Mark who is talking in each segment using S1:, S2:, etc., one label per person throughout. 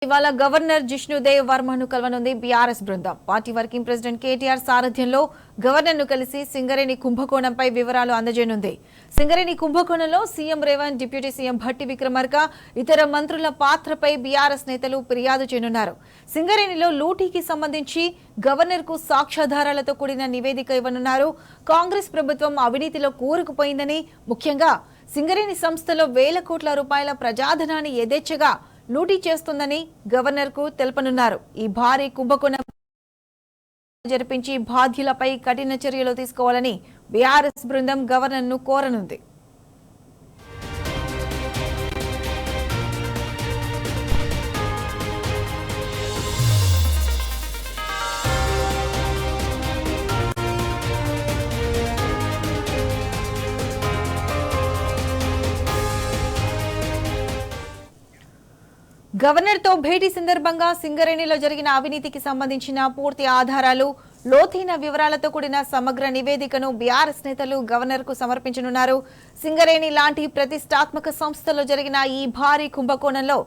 S1: ఇవాళ governor Jishnu Dev వర్మను కలవనుంది BRS బృందం. Party working president KTR సారథ్యంలో గవర్నర్ను కలిసి సింగరేణి కుంభకోణంపై వివరాలు అందజేయనుంది. సింగరేణి కుంభకోణంలో CM Revanth, deputy CM Bhatti Vikramarka, ఇతర మంత్రుల పాత్రపై బీఆర్ఎస్ నేతలు ఫిర్యాదు చేయనున్నారు. సింగరేణిలో లూటీకి సంబంధించి గవర్నర్కు సాక్ష్యాధారాలతో కూడిన నివేదిక ఇవ్వనున్నారు. కాంగ్రెస్ ప్రభుత్వం అవినీతిలో కూరుకుపోయిందని, ముఖ్యంగా సింగరేణి సంస్థలో వేల కోట్ల రూపాయల ప్రజాధనాన్ని యథేచ్ఛగా లూటీ చేస్తుందని గవర్నర్ కు తెలుపనున్నారు. ఈ భారీ కుంభకోణం జరిపించి బాధ్యులపై కఠిన చర్యలు తీసుకోవాలని బీఆర్ఎస్ బృందం గవర్నర్ ను కోరనుంది. గవర్నర్ తో భేటీ సందర్భంగా సింగరేణిలో జరిగిన అవినీతికి సంబంధించిన పూర్తి ఆధారాలు, లోతైన వివరాలతో కూడిన సమగ్ర నివేదికను బీఆర్ఎస్ నేతలు గవర్నర్ కు సమర్పించనున్నారు. సింగరేణి లాంటి ప్రతిష్టాత్మక సంస్థలో జరిగిన ఈ భారీ కుంభకోణంలో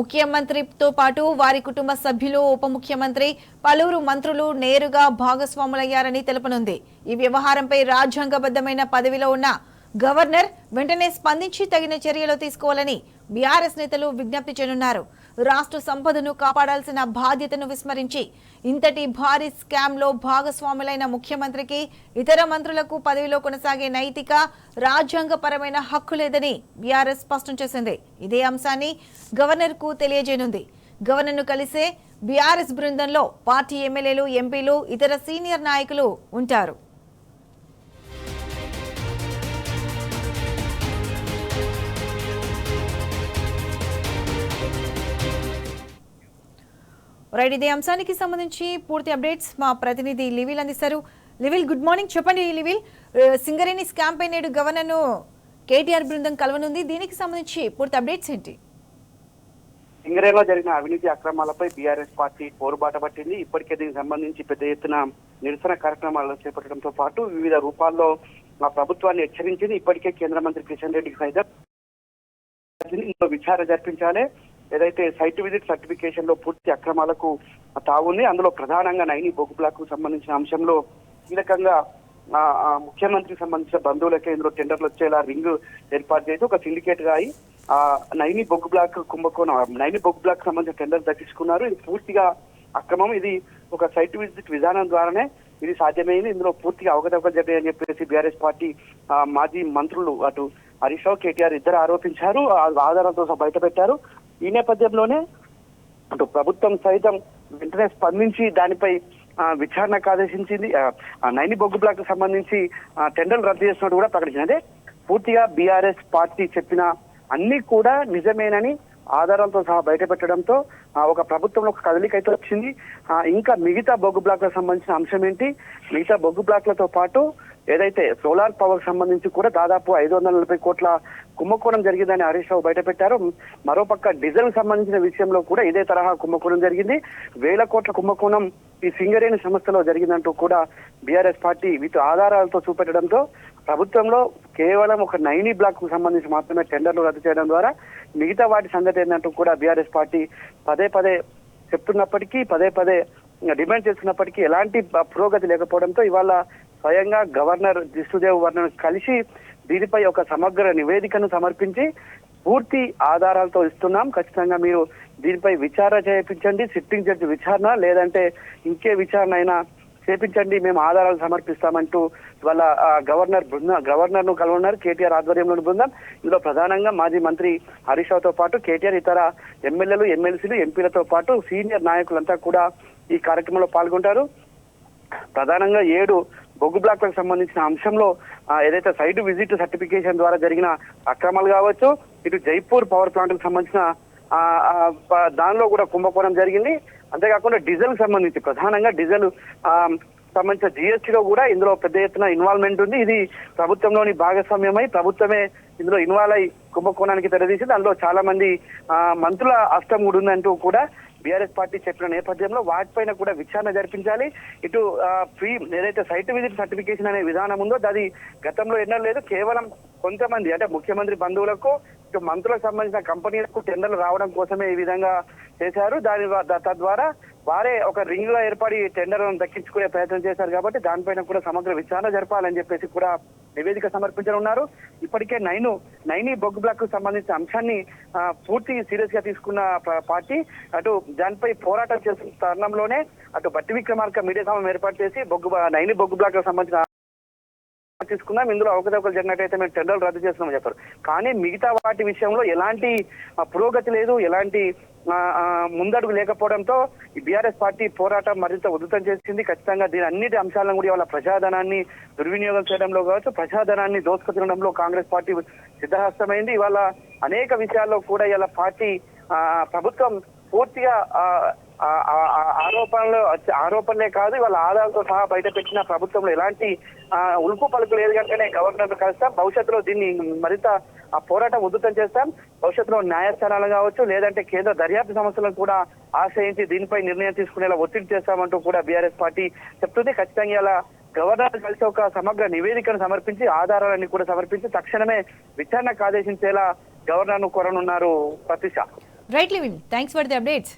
S1: ముఖ్యమంత్రితో పాటు వారి కుటుంబ సభ్యులు, ఉప ముఖ్యమంత్రి, పలువురు మంత్రులు నేరుగా భాగస్వాములయ్యారని తెలుపనుంది. ఈ వ్యవహారంపై రాజ్యాంగబద్ధమైన పదవిలో ఉన్న గవర్నర్ వెంటనే స్పందించి తగిన చర్యలు తీసుకోవాలని బీఆర్ఎస్ నేతలు విజ్ఞప్తి చేయనున్నారు. రాష్ట్ర సంపదను కాపాడాల్సిన బాధ్యతను విస్మరించి ఇంతటి భారీ స్కామ్ లో భాగస్వాములైన ముఖ్యమంత్రికి, ఇతర మంత్రులకు పదవిలో కొనసాగే నైతిక, రాజ్యాంగపరమైన హక్కు లేదని బీఆర్ఎస్ స్పష్టం చేసింది. ఇదే అంశాన్ని గవర్నర్ కు తెలియజేయనుంది. గవర్నర్ ను కలిసే బీఆర్ఎస్ బృందంలో పార్టీ ఎమ్మెల్యేలు, ఎంపీలు, ఇతర సీనియర్ నాయకులు ఉంటారు. రైట్, ఇదే అంశానికి సంబంధించి పూర్తి అప్డేట్స్ మా ప్రతినిధి లివిల్ అందిస్తారు. లివిల్, గుడ్ మార్నింగ్. చెప్పండి లివిల్, సింగరేణి స్కామ్ పై నేడు గవర్నర్ ను కేటీఆర్ బృందం కలవనుంది. దీనికి సంబంధించి పూర్తి అప్డేట్స్ ఏంటి?
S2: సింగరేణిలో జరిగిన అవినీతి అక్రమాలపై బీఆర్ఎస్ పార్టీ పోరుబాట పట్టింది. ఇప్పటికే దీనికి సంబంధించి పెద్ద ఎత్తున నిరసన కార్యక్రమాలు చేపట్టడంతో పాటు వివిధ రూపాల్లో మా ప్రభుత్వాన్ని హెచ్చరించింది. ఇప్పటికే కేంద్ర మంత్రి కిషన్ రెడ్డికి సైతం విచారణ జరిపించాలి. ఏదైతే సైట్ విజిట్ సర్టిఫికేషన్ లో పూర్తి అక్రమాలకు తావుంది. అందులో ప్రధానంగా నైని బొగ్గు బ్లాక్ కు సంబంధించిన అంశంలో కీలకంగా ముఖ్యమంత్రికి సంబంధించిన బంధువులకే ఇందులో టెండర్లు వచ్చేలా రింగ్ ఏర్పాటు చేసి ఒక సిండికేట్ గా నైని బొగ్గు బ్లాక్ కుంభకోణం, నైని బొగ్గు బ్లాక్ సంబంధించిన టెండర్ దక్కించుకున్నారు. ఇది పూర్తిగా అక్రమం. ఇది ఒక సైట్ విజిట్ విధానం ద్వారానే ఇది సాధ్యమైంది. ఇందులో పూర్తిగా అవకతవకలు జరిగాయని చెప్పేసి బీఆర్ఎస్ పార్టీ మాజీ మంత్రులు అటు హరీష్ రావు, కేటీఆర్ ఇద్దరు ఆరోపించారు. ఆధారాలతో బయట పెట్టారు. ఈ నేపథ్యంలోనే అటు ప్రభుత్వం సైతం వెంటనే స్పందించి దానిపై విచారణకు ఆదేశించింది. నైని బొగ్గు బ్లాక్ కు సంబంధించి టెండర్లు రద్దు చేస్తున్నట్టు కూడా ప్రకటించింది. బీఆర్ఎస్ పార్టీ చెప్పిన అన్ని కూడా నిజమేనని ఆధారాలతో సహా బయట పెట్టడంతో ఒక ప్రభుత్వంలో ఒక కదలిక అయితే వచ్చింది. ఇంకా మిగతా బొగ్గు బ్లాక్లకు సంబంధించిన అంశం ఏంటి? మిగతా బొగ్గు బ్లాక్లతో పాటు ఏదైతే సోలార్ పవర్ సంబంధించి కూడా దాదాపు 540 కోట్ల కుంభకోణం జరిగిందని హరీష్ రావు బయట పెట్టారు. మరోపక్క డీజిల్ సంబంధించిన విషయంలో కూడా ఇదే తరహా కుంభకోణం జరిగింది. 1000 కోట్ల కుంభకోణం ఈ సింగరేణి సంస్థలో జరిగిందంటూ కూడా బీఆర్ఎస్ పార్టీ వీటి ఆధారాలతో చూపెట్టడంతో ప్రభుత్వంలో కేవలం ఒక నైని బ్లాక్ కు సంబంధించి మాత్రమే టెండర్లు రద్దు చేయడం ద్వారా మిగతా వాటి సంగతి ఏంటంటూ కూడా బీఆర్ఎస్ పార్టీ పదే పదే చెప్తున్నప్పటికీ, పదే పదే డిమాండ్ చేస్తున్నప్పటికీ ఎలాంటి పురోగతి లేకపోవడంతో ఇవాళ స్వయంగా గవర్నర్ జిష్ణుదేవ్ వర్మను కలిసి దీనిపై ఒక సమగ్ర నివేదికను సమర్పించి పూర్తి ఆధారాలతో ఇస్తున్నాం, ఖచ్చితంగా మీరు దీనిపై విచారణ చేయించండి, సిట్టింగ్ జడ్జి విచారణ లేదంటే ఇంకే విచారణ అయినా చేపించండి, మేము ఆధారాలు సమర్పిస్తామంటూ వాళ్ళ గవర్నర్ ను కలవన్నారు. కేటీఆర్ ఆధ్వర్యంలోని బృందం ఇందులో ప్రధానంగా మాజీ మంత్రి హరీష్ రావుతో పాటు కేటీఆర్, ఇతర ఎమ్మెల్యేలు, ఎమ్మెల్సీలు, ఎంపీలతో పాటు సీనియర్ నాయకులంతా కూడా ఈ కార్యక్రమంలో పాల్గొంటారు. ప్రధానంగా 7 బొగ్గు బ్లాక్లకు సంబంధించిన అంశంలో ఏదైతే సైట్ విజిట్ సర్టిఫికేషన్ ద్వారా జరిగిన అక్రమాలు కావచ్చు, ఇటు జైపూర్ పవర్ ప్లాంట్ కు సంబంధించిన దానిలో కూడా కుంభకోణం జరిగింది. అంతేకాకుండా డీజిల్ సంబంధించి ప్రధానంగా డీజిల్ సంబంధించిన జిఎస్టీలో కూడా ఇందులో పెద్ద ఎత్తున ఇన్వాల్వ్మెంట్ ఉంది. ఇది ప్రభుత్వంలోని భాగస్వామ్యమై ప్రభుత్వమే ఇందులో ఇన్వాల్వ్ అయి కుంభకోణానికి తెరదీసింది. అందులో చాలా మంది మంత్రుల అష్టం కూడా ఉందంటూ కూడా బీఆర్ఎస్ పార్టీ చెప్పిన నేపథ్యంలో వాటిపైన కూడా విచారణ జరిపించాలి. ఇటు ఏదైతే సైట్ విజిట్ సర్టిఫికేషన్ అనే విధానం ఉందో అది గతంలో ఎన్నడూ లేదు. కేవలం కొంతమంది అంటే ముఖ్యమంత్రి బంధువులకు ఇటు మంత్రులకు సంబంధించిన కంపెనీలకు టెండర్లు రావడం కోసమే ఈ విధంగా చేశారు. తద్వారా వారే ఒక రింగ్ గా ఏర్పడి టెండర్లను దక్కించుకునే ప్రయత్నం చేశారు. కాబట్టి దానిపైన కూడా సమగ్ర విచారణ జరపాలని చెప్పేసి కూడా నివేదిక సమర్పించనున్నారు. ఇప్పటికే నైని బొగ్గు బ్లాక్ కు సంబంధించిన అంశాన్ని పూర్తి సీరియస్ గా తీసుకున్న పార్టీ అటు దానిపై పోరాటం చేస్తున్న తరుణంలోనే అటు బట్టి విక్రమార్క మీడియా సమావేశం ఏర్పాటు చేసి నైని బొగ్గు బ్లాక్ కు సంబంధించిన తీసుకున్నాం, ఇందులో అవకతవకలు జరిగినట్టయితే మేము టెండర్లు రద్దు చేస్తున్నామని చెప్పారు. కానీ మిగతా వాటి విషయంలో ఎలాంటి పురోగతి లేదు, ఎలాంటి ముందడుగు లేకపోవడంతో ఈ బీఆర్ఎస్ పార్టీ పోరాటం మరింత ఉధృతం చేసింది. ఖచ్చితంగా దీని అన్నిటి అంశాలను కూడా ఇవాళ ప్రజాధనాన్ని దుర్వినియోగం చేయడంలో కావచ్చు, ప్రజాధనాన్ని దోసుకుతినడంలో కాంగ్రెస్ పార్టీ సిద్ధహస్తమైంది. ఇవాళ అనేక విషయాల్లో కూడా ఇవాళ పార్టీ ప్రభుత్వం పూర్తిగా ఆరోపణలే కాదు, ఇవాళ ఆధారాలతో సహా బయట పెట్టిన ప్రభుత్వంలో ఎలాంటి ఉల్పు పలుకు లేదు కనుకనే గవర్నర్ కలుస్తాం. భవిష్యత్తులో దీన్ని మరింత పోరాటం ఉధృతం చేస్తాం. భవిష్యత్తులో న్యాయస్థానాలు కావచ్చు, లేదంటే కేంద్ర దర్యాప్తు సంస్థలను కూడా ఆశ్రయించి దీనిపై నిర్ణయం తీసుకునేలా ఒత్తిడి చేస్తామంటూ కూడా బీఆర్ఎస్ పార్టీ చెప్తుంది. ఖచ్చితంగా ఇలా గవర్నర్ కలిసి ఒక సమగ్ర నివేదికను సమర్పించి ఆధారాలన్నీ కూడా సమర్పించి తక్షణమే విచారణకు ఆదేశించేలా గవర్నర్ ను కోరనున్నారు. ప్రతిష.
S1: రైట్ లివిన్, థ్యాంక్స్ ఫర్ ది అప్డేట్స్.